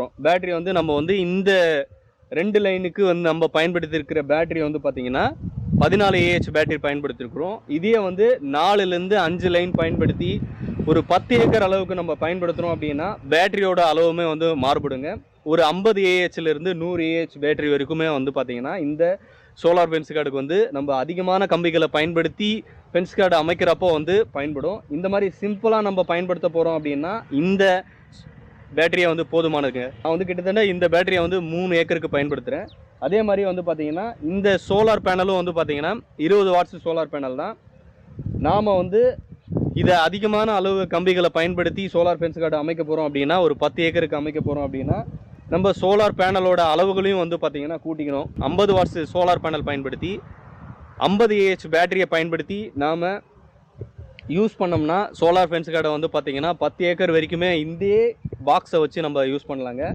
போகிறோம். பேட்டரி வந்து நம்ம வந்து இந்த 2 லைனுக்கு வந்து நம்ம பயன்படுத்தியிருக்கிற பேட்டரி வந்து பார்த்திங்கன்னா 14 AH பேட்டரி பயன்படுத்தியிருக்கிறோம். இதே வந்து 4லேருந்து 5 லைன் பயன்படுத்தி ஒரு 10 ஏக்கர் அளவுக்கு நம்ம பயன்படுத்துகிறோம் அப்படின்னா பேட்டரியோட அளவுமே வந்து மாறுபடுங்க. ஒரு 50 AHலேருந்து 100 AH பேட்டரி வரைக்குமே வந்து பார்த்திங்கன்னா இந்த சோலார் ஃபென்ஸ் கார்டுக்கு வந்து நம்ம அதிகமான கம்பிகளை பயன்படுத்தி ஃபென்ஸ் கார்டு அமைக்கிறப்போ வந்து பயன்படும். இந்த மாதிரி சிம்பிளாக நம்ம பயன்படுத்த போகிறோம் அப்படின்னா இந்த பேட்டரியை வந்து போதுமானதுங்க. நான் வந்து கிட்டத்தட்ட இந்த பேட்டரியை வந்து 3 ஏக்கருக்கு பயன்படுத்துகிறேன். அதே மாதிரி வந்து பார்த்திங்கன்னா இந்த சோலார் பேனலும் வந்து பார்த்திங்கன்னா 20 வாட்ஸ் சோலார் பேனல் தான். நாம் வந்து இதை அதிகமான அளவு கம்பிகளை பயன்படுத்தி சோலார் ஃபென்ஸ் கார்டு அமைக்க போகிறோம் அப்படின்னா ஒரு 10 ஏக்கருக்கு அமைக்க போகிறோம் அப்படின்னா நம்ம சோலார் பேனலோட அளவுகளையும் வந்து பார்த்திங்கன்னா கூட்டிக்கணும். 50 வாட்ஸ் சோலார் பேனல் பயன்படுத்தி 50 AH பேட்டரியை பயன்படுத்தி நாம் யூஸ் பண்ணோம்னா சோலார் ஃபென்ஸ் கார்டை வந்து பார்த்திங்கன்னா 10 ஏக்கர் வரைக்குமே இந்த பாக்ஸை வச்சு நம்ம யூஸ் பண்ணலாங்க.